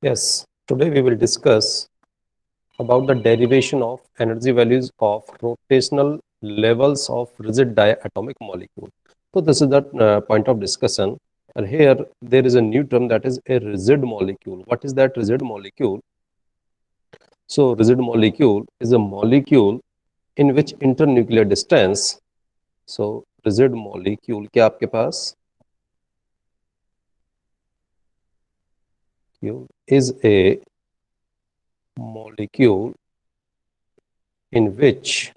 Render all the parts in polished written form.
Yes, today we will discuss about the derivation of energy values of rotational levels of rigid diatomic molecule. So this is the point of discussion. And here there is a new term, that is a rigid molecule. What is that rigid molecule? So rigid molecule is a molecule in which internuclear distance, so rigid molecule क्या आपके पास is a molecule in which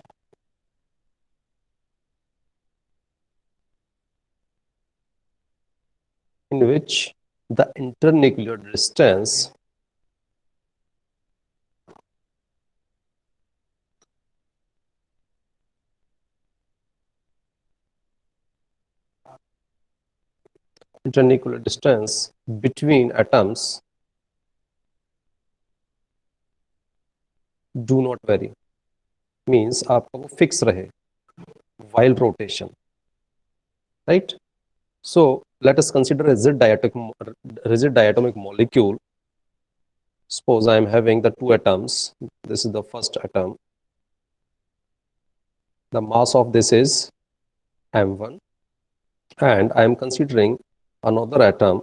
the internuclear distance between atoms do not vary, means आपका वो fix रहे while rotation, right? So let us consider a rigid diatomic molecule. Suppose I am having the two atoms. This is the first atom. The mass of this is m1, and I am considering another atom.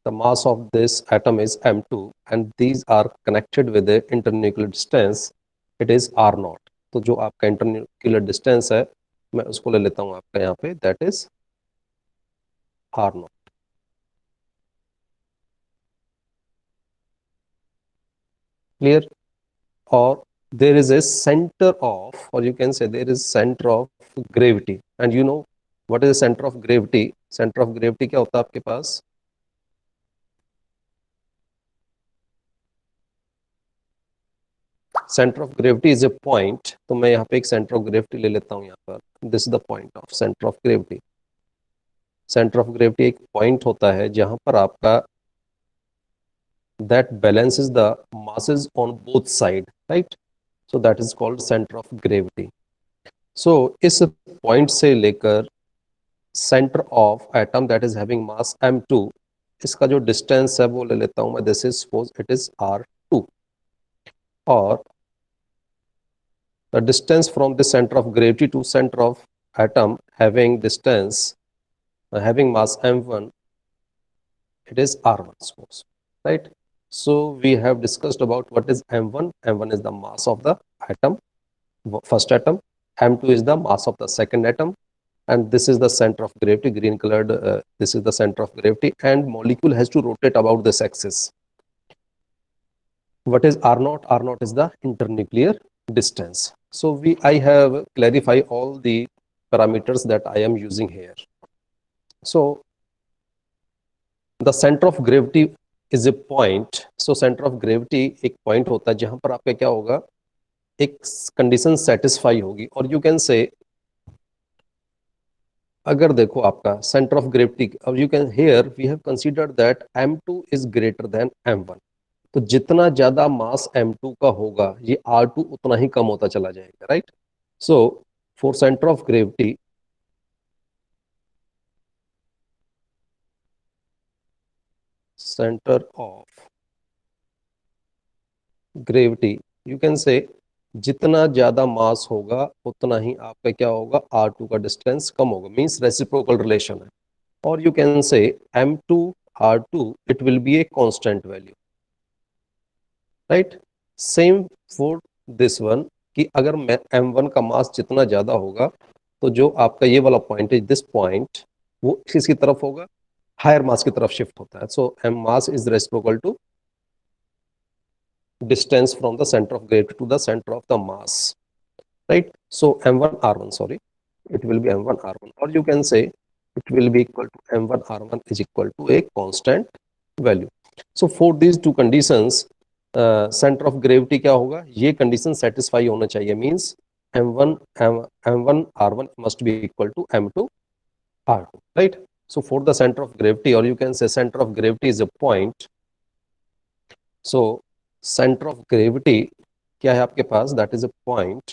The mass of this atom is m2, and these are connected with the internuclear distance. It is r naught. तो जो आपका internuclear distance है, मैं उसको ले लेता हूँ आपका यहाँ पे, that is r naught. Clear? Or there is a center of, or you can say there is center of gravity. And you know what is the center of gravity? Center of gravity क्या होता है आपके पास? Centre of gravity is a point. तो मैं यहाँ पे एक सेंटर ऑफ ग्रेविटी ले लेता हूँ यहाँ पर. This is the point of centre of gravity. Centre of gravity एक पॉइंट होता है जहां पर आपका that balances the masses on both side, right? So that is called center of gravity. So इस पॉइंट से लेकर centre of atom that is having mass m2, इसका जो डिस्टेंस है वो ले लेता हूं मैं. This is suppose it is r2. और the distance from the center of gravity to center of atom having distance having mass m1, it is r1, suppose, right? So we have discussed about what is m1. M1 is the mass of the atom, first atom. M2 is the mass of the second atom, and this is the center of gravity, green colored. This is the center of gravity, and molecule has to rotate about this axis. What is r naught? R naught is the internuclear distance. So I have clarified all the parameters that I am using here. So the center of gravity is a point. So center of gravity एक point होता है जहां पर आपका क्या होगा, एक condition satisfy होगी. और यू कैन से, अगर देखो आपका सेंटर ऑफ ग्रेविटी, अब you can here we have considered that m2 is greater than m1. तो जितना ज्यादा मास m2 का होगा, ये r2 उतना ही कम होता चला जाएगा, right? So for centre of gravity, centre of gravity, you can से जितना ज्यादा मास होगा उतना ही आपका क्या होगा, r2 का डिस्टेंस कम होगा. मींस रेसिप्रोकल रिलेशन है. और यू कैन से m2 r2 it will B a constant value, right? Same for this one, कि अगर मैं m1 का मास जितना ज्यादा होगा, तो जो आपका ये वाला पॉइंट है, दिस पॉइंट, वो किसकी तरफ होगा, हायर मास की तरफ शिफ्ट होता है. So m mass is reciprocal to distance from the center of gravity to the center of the mass, right? So m1 r1, sorry, it will be m1 r1, or you can say it will be equal to m1 r1 is equal to a constant value. So for these two conditions, center of gravity क्या होगा, ये condition satisfy होना चाहिए. Means m1 r1 must be equal to m2 r2, right? So for the center of gravity, or you can say center of gravity is a point. So centre of gravity क्या है आपके पास, that is a point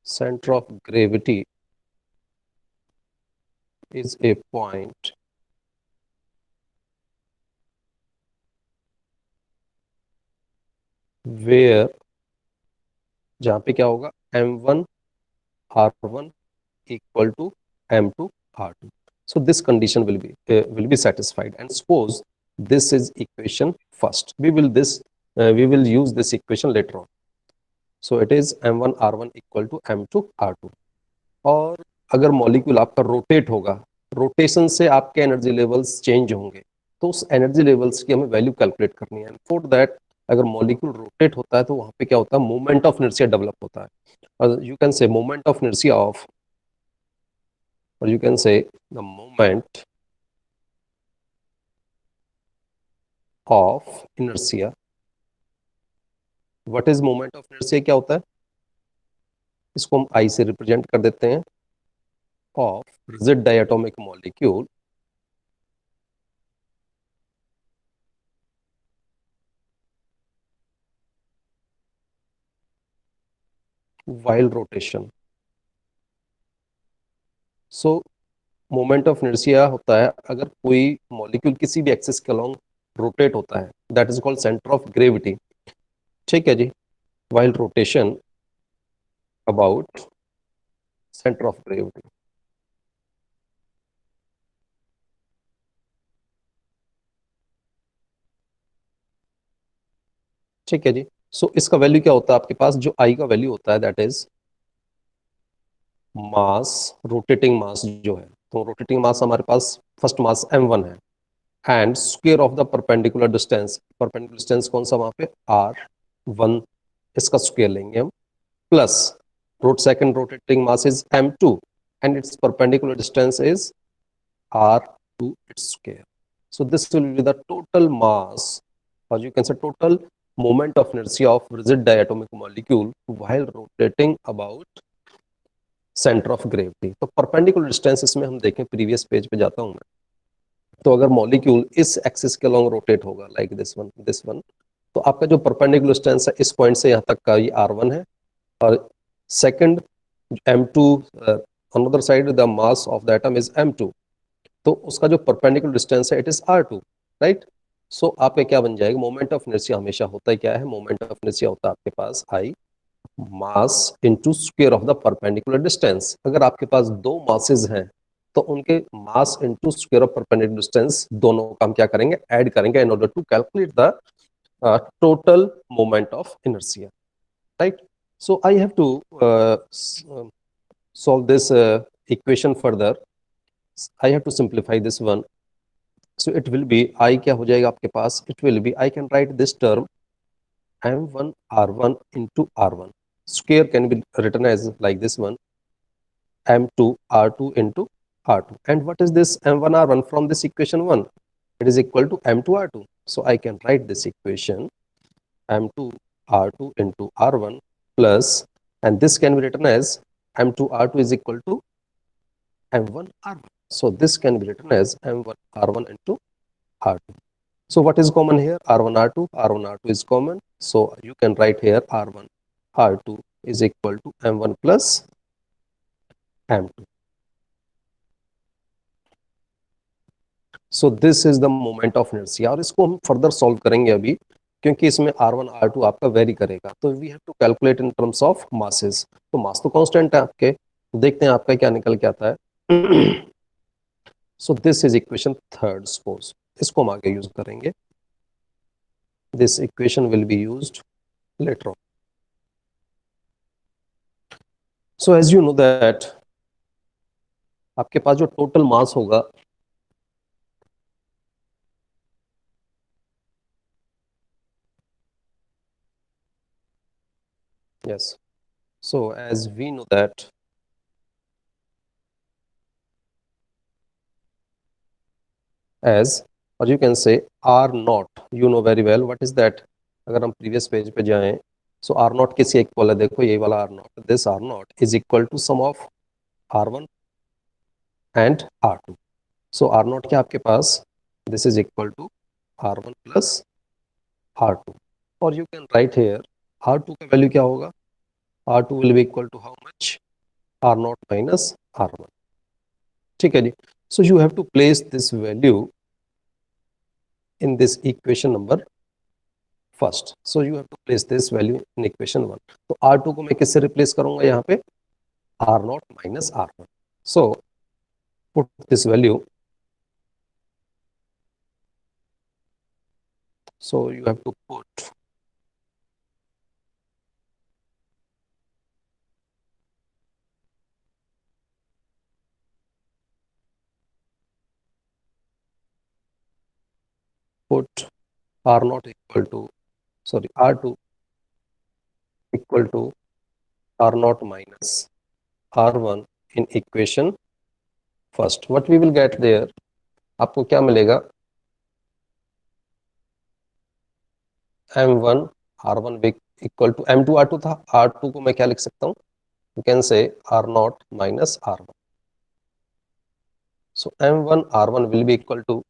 center of gravity is a point where, जहाँ पे क्या होगा, m1 r1 equal to m2 r2. So this condition will be satisfied, and suppose this is equation first. We will use this equation later on. So it is m1 r1 equal to m2 r2. और अगर molecule आपका rotate होगा, rotation से आपके energy levels change होंगे, तो उस energy levels की हमें वैल्यू कैलकुलेट करनी है। फॉर दैट, अगर मॉलिक्यूल रोटेट होता है तो वहां पे क्या होता है, मोमेंट ऑफ इनर्शिया डेवलप होता है, और you can say moment of inertia of, और you can say the moment of inertia. What is moment of inertia, क्या होता है, इसको हम आई से रिप्रेजेंट कर देते हैं, of rigid diatomic molecule while rotation. So moment of inertia होता है अगर कोई मॉलिक्यूल किसी भी एक्सिस के अलोंग रोटेट होता है, that is called centre of gravity. ठीक है जी, while rotation about center of gravity. ठीक है जी, सो इसका वैल्यू क्या होता है आपके पास, जो आई का वैल्यू होता है दैट इज मास, रोटेटिंग मास जो है, तो रोटेटिंग मास हमारे पास फर्स्ट मास m1 है, and square of the perpendicular distance, perpendicular distance कौन सा वहां पे, r1, इसका स्क्वायर लेंगे हम, plus second rotating mass is m2 and its perpendicular distance is r2 its square. So this will be the total mass, or you can say total moment of inertia of rigid diatomic molecule while rotating about center of gravity. तो perpendicular distance इसमें हम देखें, previous page पे जाता हूं मैं, तो अगर मॉलिक्यूल इस एक्सिस के अलॉन्ग रोटेट होगा लाइक दिस वन, तो आपका जो परपेंडिकुलर डिस्टेंस है इस पॉइंट से यहाँ तक का ये r1 है, और second m2, another side the mass of the atom is m2, तो उसका जो परपेंडिकुलर डिस्टेंस है इट इज r2, राइट। सो आपका क्या बन जाएगा, मोमेंट ऑफ इनर्शिया हमेशा होता है, क्या है, मोमेंट ऑफ इनर्शिया होता है आपके पास I mass into square of the perpendicular distance. अगर आपके पास दो मासेस हैं तो उनके mass into square of perpendicular distance दोनों का हम क्या करेंगे, ऐड करेंगे in order to calculate the total moment of inertia, right? So I have to solve this equation further. I have to simplify this one. So it will be I, क्या हो जाएगा आपके पास, it will be, I can write this term m1 r1 into r1 square can be written as like this one, m2 r2 into r2. And what is this m1 r1 from this equation 1? It is equal to m2 r2. So I can write this equation m2 r2 into r1 plus, and this can be written as m2 r2 is equal to m1 r1. So this can be written as m1 r1 into r2. So what is common here, r1 r2, r1 r2 is common, so you can write here r1 r2 is equal to m1 plus m2. So this is the moment of inertia, और इसको हम further solve करेंगे अभी, क्योंकि इसमें r1 r2 आपका vary करेगा, तो we have to calculate in terms of masses. तो मास तो कांस्टेंट है आपके, देखते हैं आपका क्या निकल के आता है। So this is equation third, suppose इसको हम आगे यूज करेंगे, this equation will be used later on. So as you know that आपके पास जो टोटल मास होगा, yes, so as we know that as, or you can say r naught, you know very well what is that। अगर हम previous page पे जाएं, so R naught किसके equal है, देखो ये वाला R naught, this R naught is equal to sum of r1 and r2। So R naught क्या आपके पास, this is equal to r1 plus r2, और you can write hair r2 का वैल्यू क्या होगा, R2 will be equal to how much? R0 minus R1. ठीक है जी. So you have to place this value in this equation number first. So you have to place this value in equation 1. तो R2 को मैं किससे replace करूंगा यहाँ पे? R0 minus R1. So put this value. So you have to put R0 equal to, sorry, R2 equal to R0 minus R1 in equation first. What we will get there? आपको क्या मिलेगा? M1 R1 equal to M2 R2 था. R2 को मैं क्या लिख सकता हूँ? You can say R0 minus R1. So M1 R1 will be equal to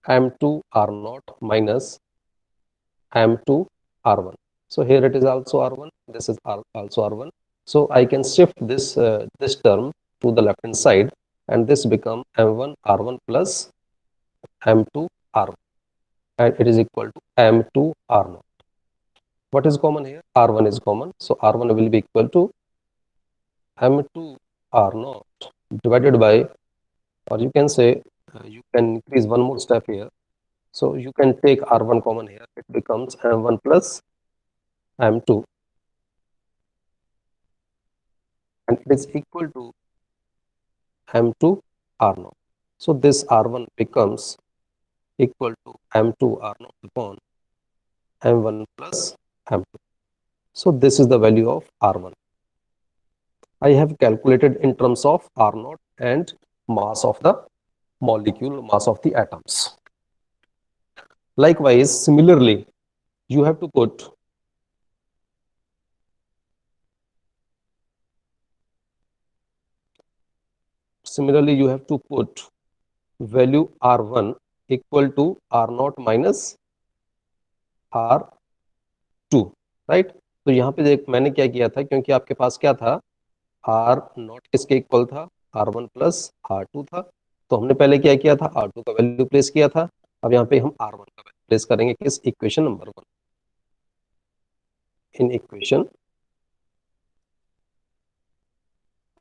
M2 R0 minus M2 R1. So here it is also R1. This is also R1. So I can shift this term to the left hand side, and this become M1 R1 plus M2 R1, and it is equal to M2 R0. What is common here? R1 is common. So R1 will be equal to M2 R0 divided by, or you can say, you can increase one more step here. So you can take R1 common here. It becomes M1 plus M2, and it is equal to M2 R0. So this R1 becomes equal to M2 R0 upon M1 plus M2. So this is the value of R1. I have calculated in terms of R0 and mass of the molecule, mass of the atoms. Likewise, similarly, you have to put value R1 equal to R0 minus R2, right. तो यहाँ पे देख मैंने क्या किया था, क्योंकि आपके पास क्या था, R0 किसके इक्वल था? R1 प्लस R2 था. तो हमने पहले क्या किया था? R2 का वैल्यू प्लेस किया था. अब यहाँ पे हम R1 का वैल्यू प्लेस करेंगे किस equation number 1, in equation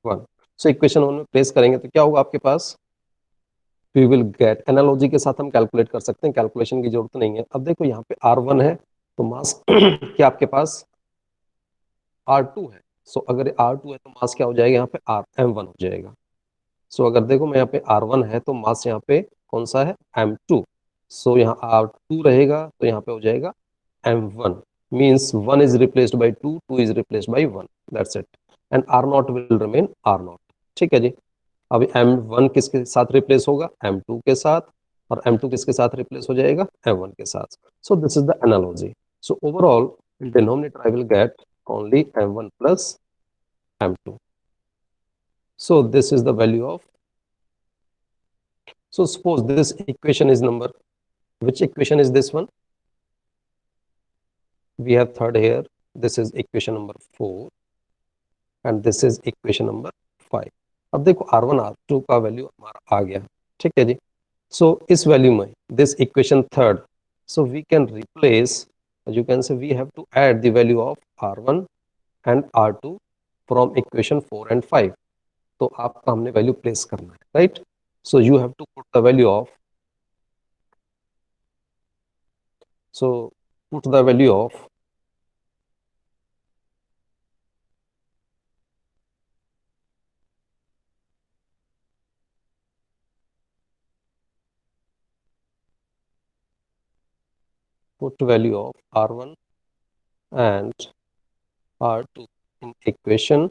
1. So equation 1 में प्लेस करेंगे तो क्या होगा आपके पास? वी विल गेट, एनालॉजी के साथ हम कैलकुलेट कर सकते हैं, कैलकुलेशन की जरूरत नहीं है. अब देखो यहाँ पे R1 है तो मास क्या आपके पास R2 है. सो अगर R2 है तो मास क्या हो जाएगा यहाँ पे? M1 हो जाएगा. सो अगर देखो मैं यहाँ पे R1 है तो मास यहाँ पे कौन सा है? M2. सो यहाँ R2 रहेगा तो यहाँ पे हो जाएगा M1. Means 1 is replaced by 2, 2 is replaced by 1. That's it. And R0 will remain R0. ठीक है जी. अब M1 किसके साथ रिप्लेस होगा? M2 के साथ. और M2 किसके साथ रिप्लेस हो जाएगा? M1 के साथ. So this is the analogy. So overall, in denominator I will get only M1 plus M2. So this is the value of. So suppose this equation is number. Which equation is this one? We have third here. This is equation number 4, and this is equation number 5. अब देखो R1 R2 का value हमारा आ गया. ठीक है जी. सो इस value में this equation third, so we can replace, you can say we have to add the value of R1 and R2 from equation 4 and 5. तो आपका हमने वैल्यू प्लेस करना है, right. So you have to put the value of, so put the value of R1 and R2 in equation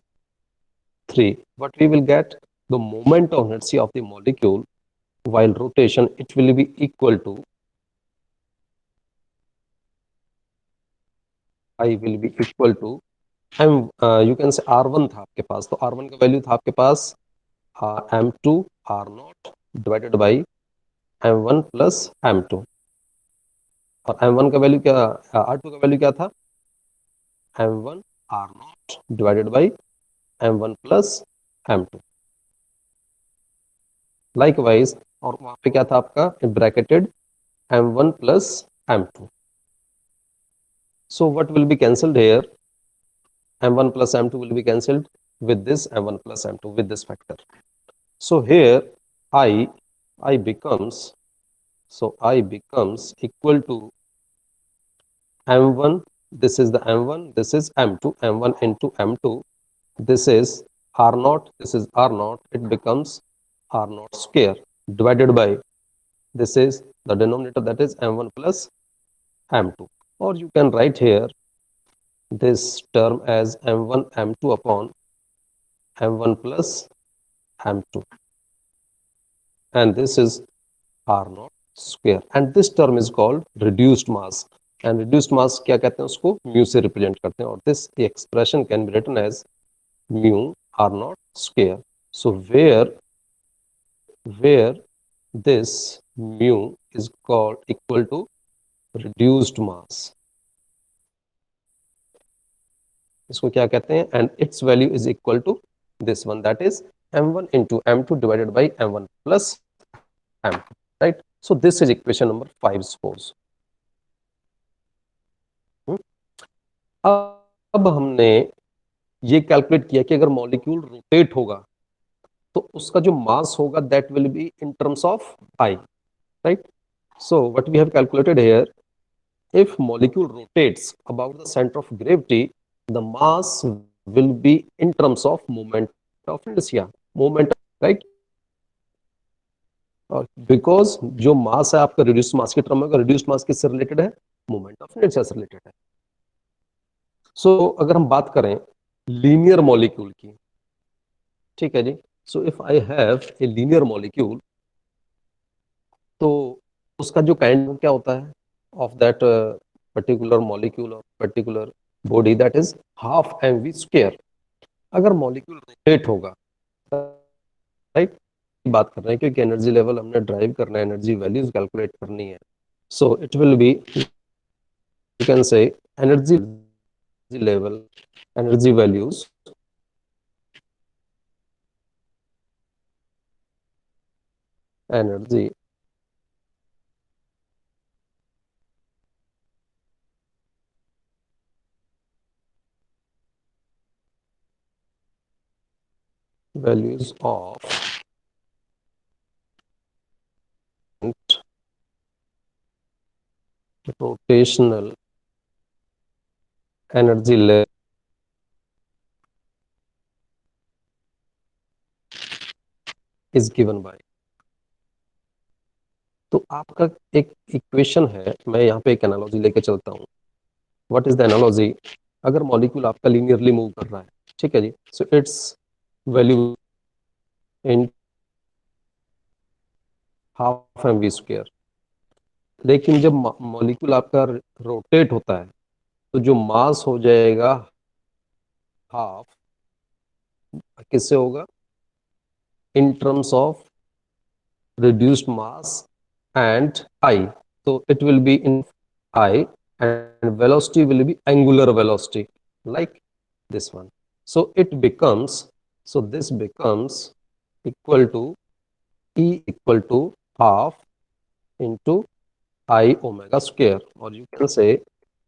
3. What we will get? The moment of inertia of the molecule while rotation, it will be equal to, I will be equal to you can say R1 था आपके पास, तो R1 का value था आपके पास M2 R0 divided by M1 plus M2. और M1 का value क्या, R2 का वैल्यू क्या था? M1 r naught divided by m1 plus m2. Likewise, और वहां पे क्या था आपका bracketed m1 plus m2. So what will be cancelled here? M1 plus M2 will be cancelled with this M1 plus M2 with this factor. So here I becomes, so I becomes equal to M1, this is the M1, this is M2, M1 into M2, this is R naught, this is R naught, it becomes R naught square divided by, this is the denominator, that is M1 plus M2. Or you can write here this term as M1 M2 upon M1 plus M2, and this is R naught square, and this term is called reduced mass. And reduced mass क्या कहते हैं, उसको mu से represent करते हैं, और this expression can be written as mu R naught square. So where this mu is called equal to reduced mass, इसको क्या कहते हैं, and its value is equal to this one, that is m1 into m2 divided by m1 plus m2, right? So this is equation number 5, suppose. अब हमने ये calculate किया कि अगर मॉलिक्यूल रोटेट होगा तो उसका जो मास होगा that will be in terms of I, right? So what we have calculated here, if molecule rotates about the center of gravity, the mass will be in terms of moment of inertia, moment, right? और because जो मास है आपका reduced मास की term में, reduced मास किससे related है, moment of inertia से related है. सो अगर हम बात करें लीनियर मॉलिक्यूल की, ठीक है जी, so if I have a linear molecule, तो उसका जो काइंड क्या होता है ऑफ दैट पर्टिकुलर मॉलिक्यूल और particular body, that is half M V square. अगर मॉलिक्यूल रोटेट होगा, राइट, बात कर रहे हैं क्योंकि एनर्जी लेवल हमने ड्राइव करना है, एनर्जी वैल्यूज कैलकुलेट करनी है. सो it will B, you can से energy level, energy values, energy values of rotational energy level is given by. तो आपका एक इक्वेशन है, मैं यहाँ पे एक एनालॉजी लेके चलता हूँ. What is the analogy? अगर मॉलिक्यूल आपका लीनियरली मूव कर रहा है, ठीक है जी, so its value in half M V square. लेकिन जब मॉलिक्यूल आपका रोटेट होता है तो जो मास हो जाएगा हाफ, किससे होगा, इन terms of reduced mass and I. So it will be in I, and velocity will be angular velocity like this one. So it becomes, so this becomes equal to E equal to half into I omega square, or you can say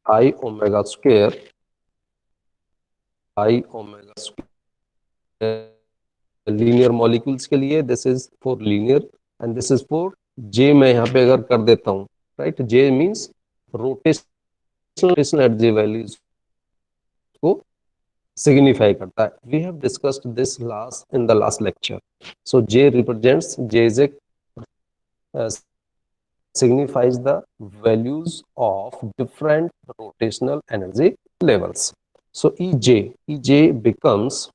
I omega square, I omega square linear molecules के लिए, this is for linear and this is for J. मैं यहाँ पे अगर कर देता हूँ, right, J means rotational energy values को सिग्निफाई करता है. We have discussed this last in the last lecture. So J represents, J is a signifies the values of different rotational energy levels. So EJ becomes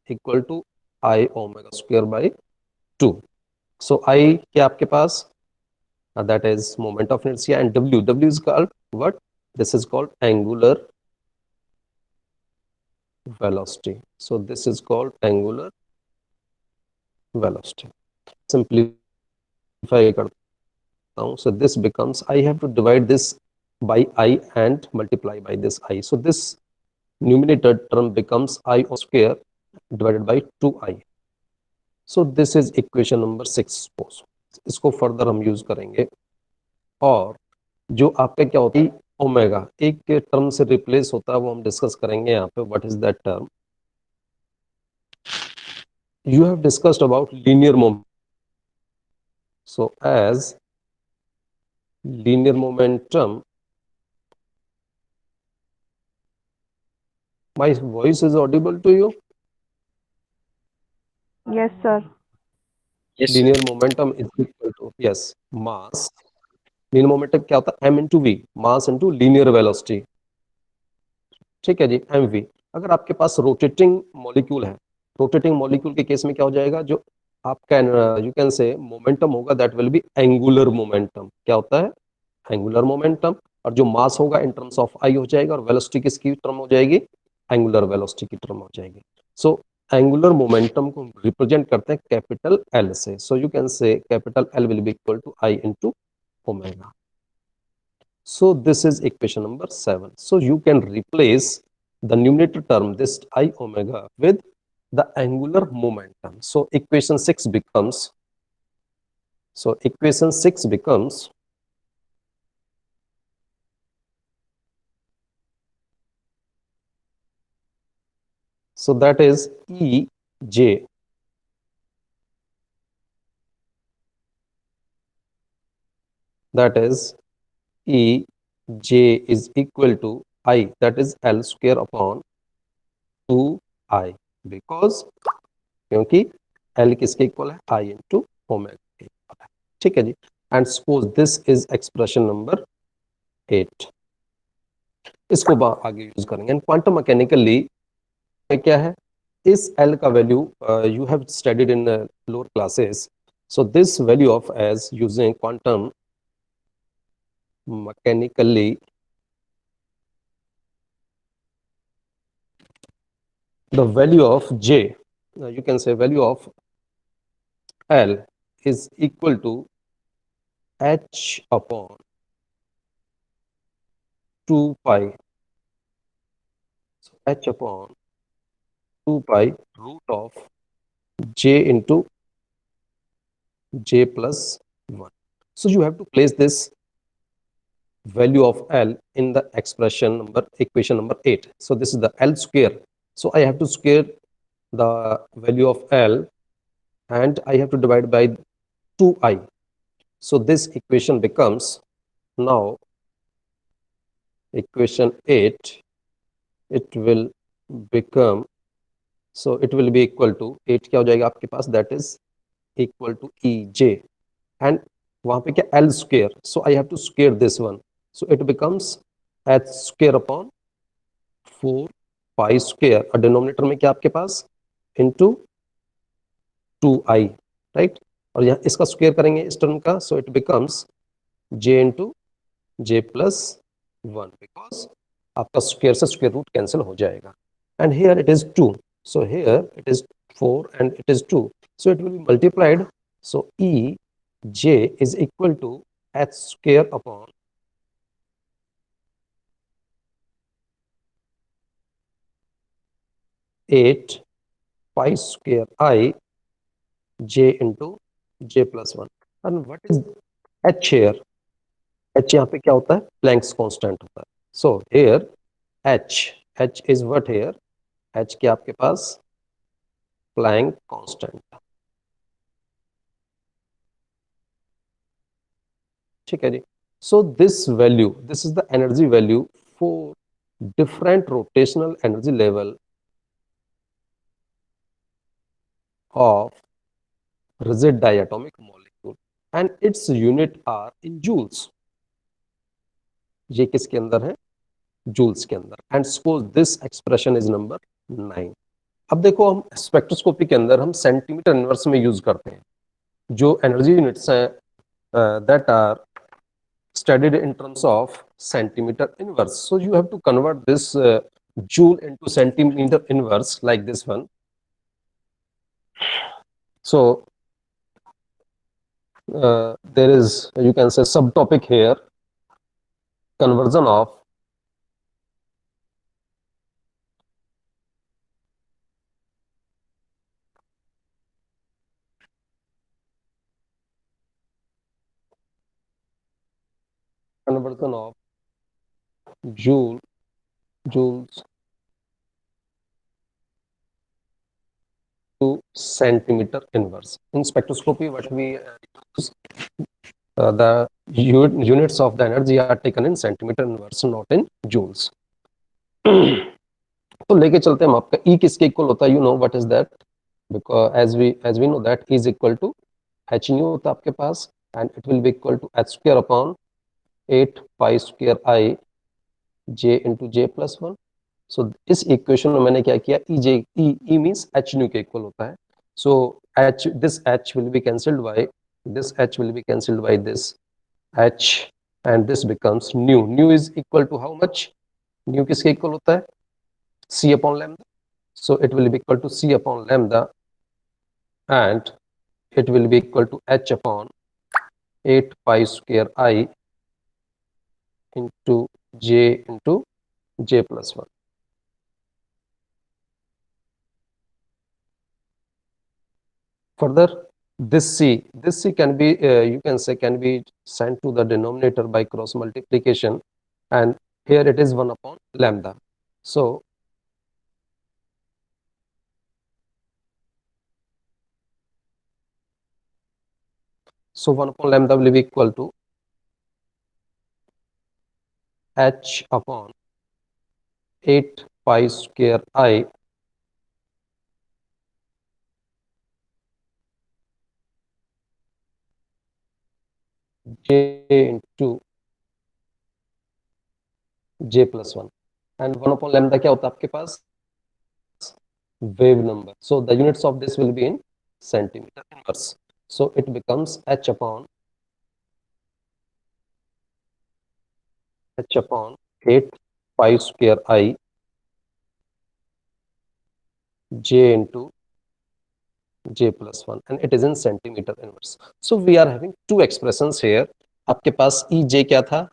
equal to I omega square by 2. So I क्या आपके पास, that is moment of inertia, and W is called what? This is called angular velocity. So this is called angular velocity. Simplify करता हूँ. So this becomes, I have to divide this by I and multiply by this I. So this numerator term becomes I square divided by 2I. So this is equation number 6. इसको further हम use करेंगे और जो आपका क्या होता है omega एक के टर्म से रिप्लेस होता है वो हम डिस्कस करेंगे यहाँ पे. What is that term? You have discussed about linear momentum. So as linear momentum, my voice is audible to you? Yes, sir. Yes, sir. Linear momentum is equal to, yes, mass. Linear momentum क्या होता है? M into V, mass into linear velocity. ठीक है जी, mv. अगर आपके पास rotating molecule है, rotating molecule के case में क्या हो जाएगा, जो आपका यू कैन से मोमेंटम होगा that will B angular momentum. क्या होता है? Angular momentum. और जो मास होगा इन टर्म्स ऑफ आई हो जाएगा और वेलोसिटी किसकी टर्म हो जाएगी? एंगुलर वेलोसिटी की टर्म हो जाएगी. सो एंगुलर मोमेंटम को रिप्रेजेंट करते हैं कैपिटल एल से. So you can say capital L will be equal to I into omega. So this is equation number 7. So you can replace the numerator term, this I omega, with the angular momentum. So equation 6 becomes, so that is EJ, that is EJ is equal to I, that is L square upon 2I, because क्योंकि L किसके equal है? I into omega के equal है. ठीक है जी. And suppose this is expression number 8. इसको आगे यूज करेंगे. एंड क्वांटम मैकेनिकली क्या है? इस L का value you have studied in lower classes. So this value of S using quantum mechanically, the value of J, you can say value of L is equal to H upon 2 pi. So H upon 2 pi root of J into J plus 1. So you have to place this value of L in the expression number, equation number 8. So this is the L square. So I have to square the value of L and I have to divide by 2I. So this equation becomes now equation 8. It will become, so it will be equal to 8 क्या हो जाएगा आपके पास? That is equal to EJ. And वहां पे क्या? L square. So I have to square this one. So it becomes H square upon 4 pi square. और denominator में क्या आपके पास? Into 2I, right. और यहाँ इसका स्क्वायर करेंगे इस टर्म का. So it becomes J into J plus 1, because आपका स्क्वायर से स्क्वायर रूट कैंसिल हो जाएगा. And here it is 2. So here it is 4 and it is 2. So it will B multiplied. So E J is equal to H square upon 8 pi square I J into J plus 1. And what is H here? H यहाँ पे क्या होता है? Planck's constant होता है. So here H is what here? H क्या आपके पास? Planck constant. ठीक है जी. So this value, this is the energy value for different rotational energy level of rigid diatomic molecule and its unit are in joules. ये किसके अंदर है? Joules के अंदर. And suppose this expression is number 9. अब देखो हम स्पेक्ट्रोस्कोपी के अंदर हम सेंटीमीटर इनवर्स में यूज करते हैं. जो एनर्जी यूनिट्स हैं that are studied in terms of centimeter inverse. So you have to convert this joule into centimeter inverse like this one. So there is, you can say, subtopic here. conversion of conversion of joule joules to centimeter inverse. In spectroscopy, what we use, the units of the energy are taken in centimeter inverse, not in joules. तो लेके चलते हैं हम आपका E किसके equal होता है, you know what is that, because as we know that E is equal to H nu होता है आपके पास, and it will be equal to H square upon 8 pi square I J into J plus 1. So इस equation में मैंने क्या किया, E means H nu के इक्वल होता है. सो this H will be cancelled by this H, and this becomes nu. Nu is equal to how much? Nu किसके इक्वल होता है? C upon lambda. So it will be equal to C upon lambda, and it will be equal to H upon 8 pi square I into J plus 1. Further, this C can be, you can say, can be sent to the denominator by cross multiplication, and here it is 1 upon lambda. So 1 upon lambda will be equal to H upon 8 pi square I J into J plus 1, and 1 upon lambda क्या होता है आपके पास? Wave number. So the units of this will be in centimeter inverse. So it becomes H upon 8 pi square I J into J plus 1, and it is in centimeter inverse. So we are having two expressions here. आपके पास E J क्या था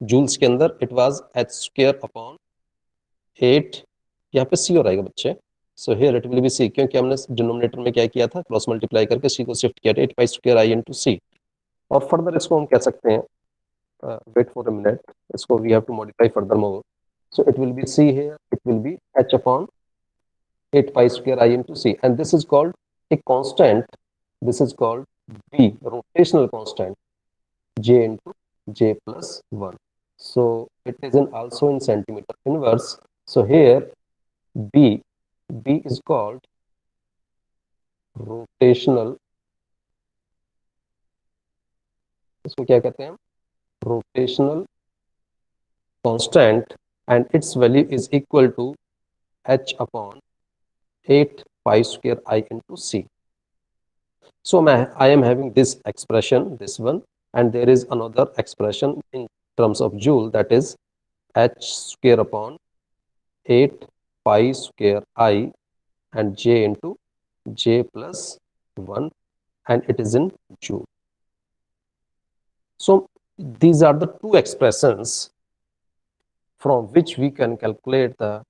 joules के अंदर? It was H square upon 8, यहाँ पे C हो रहेगा बच्चे. So here it will B C, क्योंकि हमने डिनोमिनेटर में क्या किया था, क्रॉस मल्टीप्लाई करके C को शिफ्ट किया था, 8 pi square I into C. और फर्दर इसको हम कह सकते हैं, wait for a minute, इसको we have to modify further more. So it will be C here, it will be H upon 8 pi square I into C, and this is called a constant. This is called B, rotational constant, J into J plus 1. So it is in also in centimeter inverse. So here B is called rotational, इसको क्या कहते हैं, rotational constant, and its value is equal to H upon 8 pi square I into C. So I am having this expression, this one, and there is another expression in terms of joule, that is H square upon 8 pi square I and J into J plus 1, and it is in joule. So these are the two expressions from which we can calculate the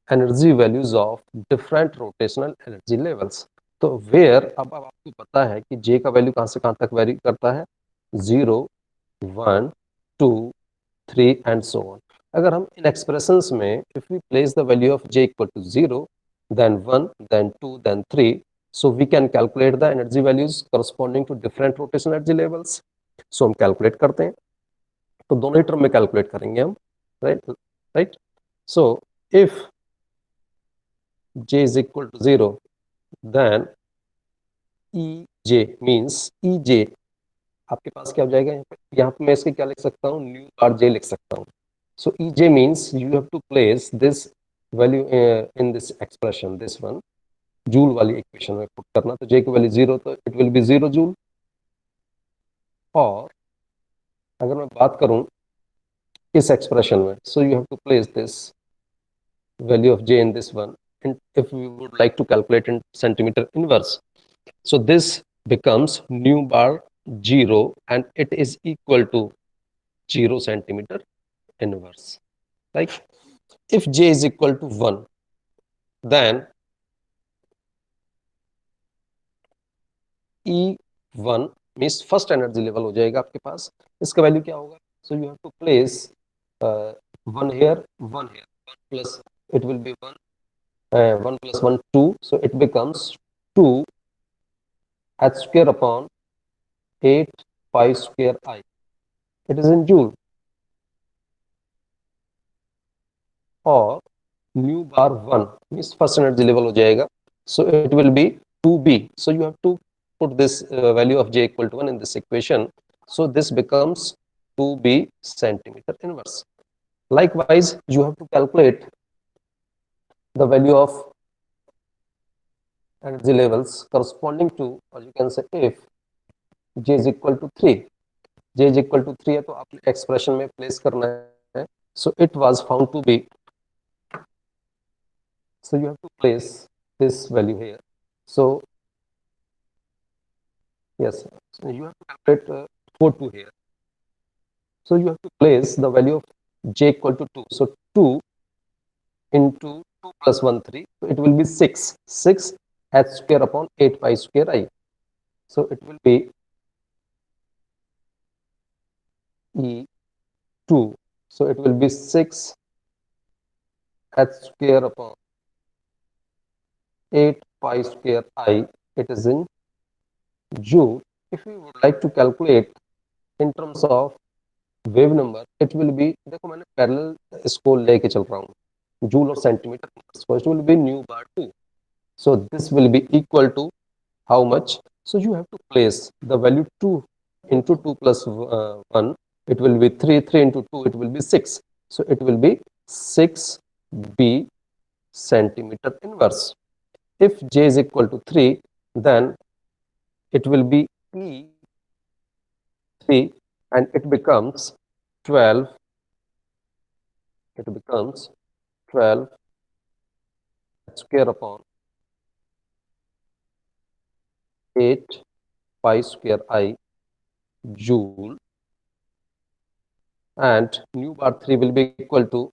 energy values of different rotational energy levels. तो where, अब आपको पता है कि J का value कहाँ से कहाँ तक वेरी करता है, 0, 1, 2, 3 and so on. अगर हम इन एक्सप्रेशंस में if we place the value of J equal to 0, then 1, then 2, then 3, so we can calculate the energy values corresponding to different rotational energy levels. So हम calculate करते हैं, तो दोनों ही term में calculate करेंगे हम, right. So if J is equal to 0, then EJ means EJ आपके पास क्या हो जाएगा, यहाँ पे मैं इसके क्या लिख सकता हूँ, न्यू बार J लिख सकता हूँ. So EJ means you have to place this value in this expression, this one, joule वाली इक्वेशन में पुट करना. तो J की वैल्यू 0, तो इट विल बी 0 जूल. और अगर मैं बात करूं इस एक्सप्रेशन में, so you have to place this value of J in this one, and if we would like to calculate in centimeter inverse, so this becomes nu bar 0, and it is equal to 0 centimeter inverse. Like if J is equal to 1, then E1 means first energy level हो जाएगा आपके पास. इसका value क्या होगा? So you have to place 1 here, 1 here, 1 plus it will be 1, 1 plus 1 2, so it becomes 2 h square upon 8 pi square I. It is in joule. और nu bar 1 means first energy level हो जाएगा. So it will be 2b. So you have to put this value of J equal to 1 in this equation. So this becomes 2b centimeter inverse. Likewise, you have to calculate the value of energy levels corresponding to, or you can say if J is equal to 3. J is equal to 3 है तो आपने expression में place करना है. So it was found to be, so you have to place this value here. So yes, so you have to calculate 4 2 here. So you have to place the value of J equal to 2. So 2 into 2 plus 1 3. So it will be 6. 6 h square upon 8 pi square I. So it will be E2. So it will be 6 h square upon 8 pi square I. It is in joule. If we would like to calculate in terms of wave number, it will B, देखो मैंने parallel इसको लेके चल रहा हूँ joule और centimetre. First will be nu bar 2. So this will be equal to how much? So you have to place the value 2 into 2 plus 1. It will be 3. 3 into 2, it will be 6. So it will be 6b centimeter inverse. If J is equal to 3, then it will be E3, and it becomes 12. It becomes 12 square upon 8 pi square I joule, and nu bar 3 will be equal to,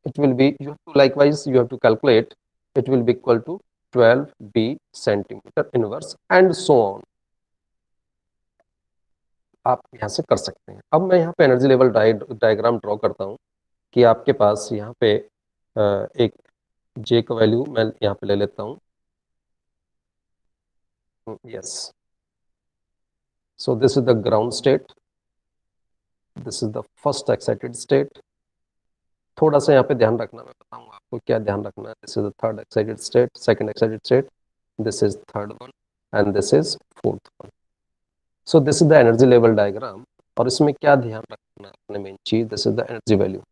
it will be, you have to likewise you have to calculate, it will be equal to 12b centimeter inverse and so on. आप यहाँ से कर सकते हैं. अब मैं यहाँ पे एनर्जी लेवल डायग्राम ड्रॉ करता हूँ कि आपके पास यहाँ पे एक J का वैल्यू मैं यहाँ पे ले लेता हूँ. yes, so this is the ground state, this is the first excited state. थोड़ा सा यहाँ पे ध्यान रखना, मैं बताऊंगा आपको क्या ध्यान रखना है. This is the third excited state, second excited state, this is third one and this is fourth one. So this is the energy level diagram. और इसमें क्या ध्यान रखना है अपने मेन चीज, this is the energy value.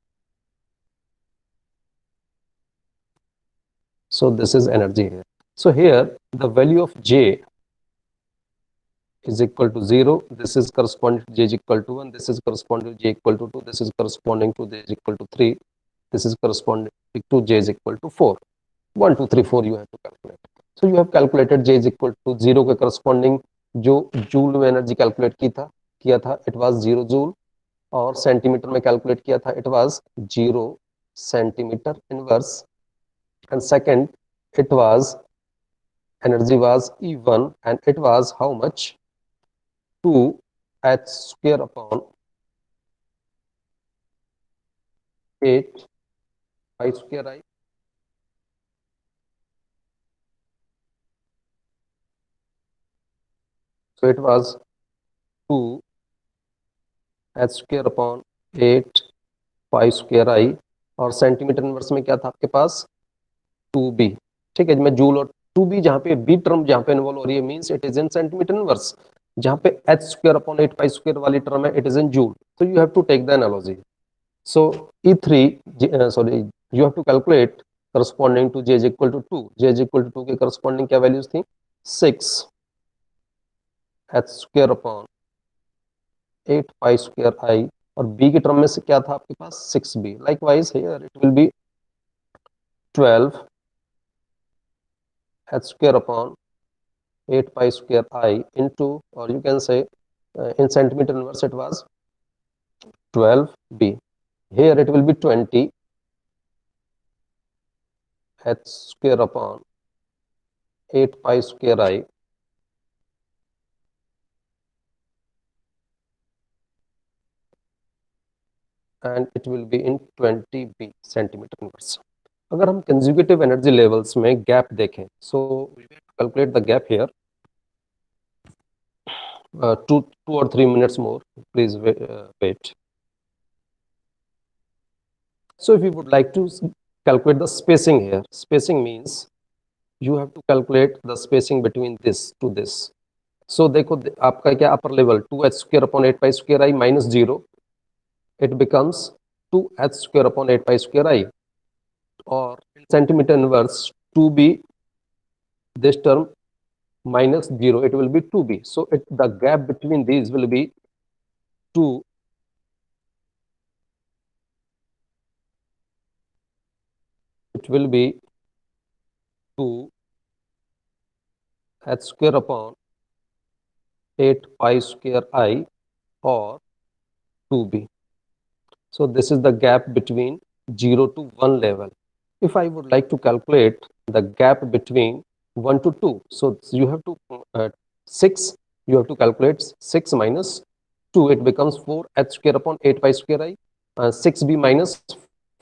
So this is energy here. So here the value of J is equal to 0. This is corresponding to J is equal to 1. This is corresponding to J equal to 2. This is corresponding to J is equal to 3. This is corresponding to J is equal to 4. 1 2 3 4 you have to calculate. So you have calculated J is equal to 0 के corresponding जो joule में energy calculate किया था it was 0 joule, और centimetre में calculate किया था it was 0 centimeter inverse. And second, it was, energy was E1, and it was how much? 2 h square upon 8 pi square I. So it was 2 h square upon 8 pi square I. और centimetre inverse में क्या था आपके पास? 2b. ठीक है, मैं joule और 2b जहाँ पे b टर्म जहाँ पे इन्वॉल्व हो रही है means it is in centimetre inverse. जहाँ पे h square upon 8 pi square वाली टर्म है it is in joule. So you have to take the analogy. सो E3, sorry, you have to calculate corresponding to J is equal to 2. J is equal to 2 के corresponding क्या values थी? 6 h square upon 8 pi square I. और b की term में से क्या था आपके पास? 6b. Likewise here it will B 12 h square upon 8 pi square I into, or you can say in centimeter inverse it was 12b. here it will be 20 h square upon 8 pi square I and it will be in 20 b centimeter inverse. अगर हम कंज्यूगेटिव energy levels में gap देखें, सो calculate the gap here, 2 or 3 minutes more, please wait. So if you would like to calculate the spacing here, spacing means you have to calculate the spacing between this to this. So देखो आपका क्या upper level 2h square upon 8 pi square I minus 0, it becomes 2h square upon 8 pi square I, or in centimeter inverse 2b, this term minus 0, it will be 2b. So the gap between these will be 2, it will be 2 h square upon 8 pi square I or 2b. So this is the gap between 0 to 1 level. If I would like to calculate the gap between 1 to 2, so you have to 6, you have to calculate 6 minus 2, it becomes 4 h square upon 8 pi square I, 6b minus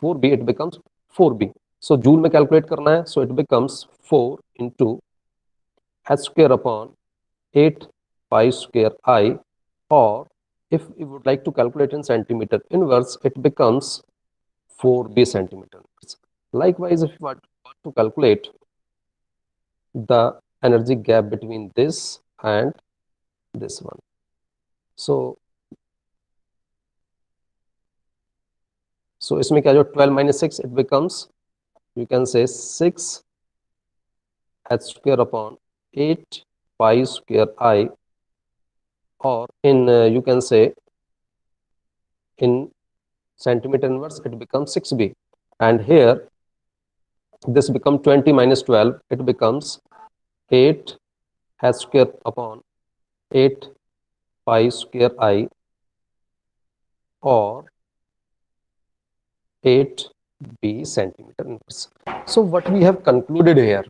4b, it becomes 4b. So joule में calculate करना है, so it becomes 4 into h square upon 8 pi square I, or if you would like to calculate in centimeter inverse, it becomes 4b centimeter inverse. Likewise, if you want to calculate the energy gap between this and this one, so इसमें क्या जो 12 minus 6, it becomes, you can say 6 h square upon 8 pi square I, or in you can say in centimeter inverse it becomes 6b, and here this becomes 20 minus 12, it becomes 8 h square upon 8 pi square I, or 8b centimeter inverse. So what we have concluded here,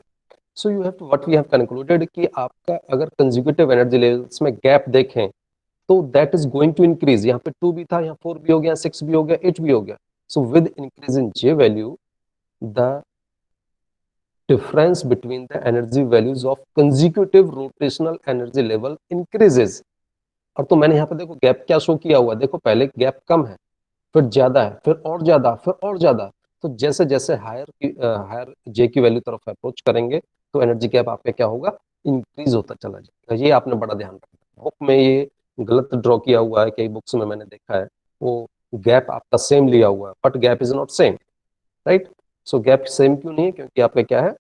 so you have to, what we have concluded कि आपका अगर conjugative energy levels में gap देखें तो that is going to increase. यहाँ पे 2 भी था, यहाँ 4 भी हो गया, 6 भी हो गया, 8 भी हो गया. So with increase in J value the difference between the energy values of consecutive rotational energy level increases. और तो मैंने यहाँ पे देखो गैप क्या शो किया हुआ है, देखो पहले गैप कम है, फिर ज्यादा है, फिर और ज्यादा, फिर और ज्यादा. तो जैसे जैसे हायर जे की वैल्यू तरफ अप्रोच करेंगे तो एनर्जी गैप आपका क्या होगा, इंक्रीज होता चला जाएगा. ये आपने बड़ा ध्यान रखना. बुक में ये गलत ड्रॉ किया हुआ है, कई बुक्स में मैंने देखा है वो गैप आपका सेम लिया हुआ है, but gap is not same, right. So gap same क्यों नहीं है, क्योंकि आपका क्या है,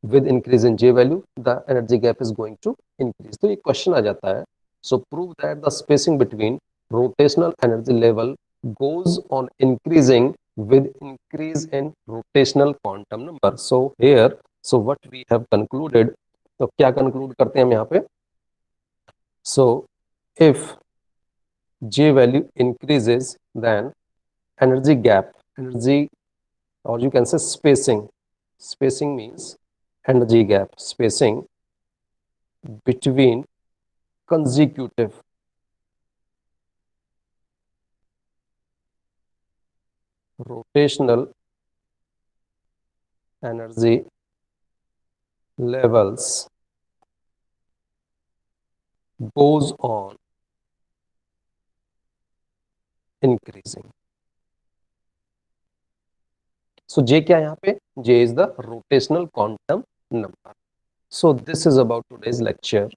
with increase in J value the energy gap is going to increase. तो ये क्वेश्चन आ जाता है. So prove that the spacing between rotational energy level goes on increasing with increase in rotational quantum number. So here, so what we have concluded, तो क्या conclude करते हैं हम यहाँ पे, so if J value increases then energy gap, energy, or you can say spacing, spacing means energy gap, spacing between consecutive rotational energy levels goes on increasing. So J क्या है यहाँ पे, J is the rotational quantum number. So this is about today's lecture.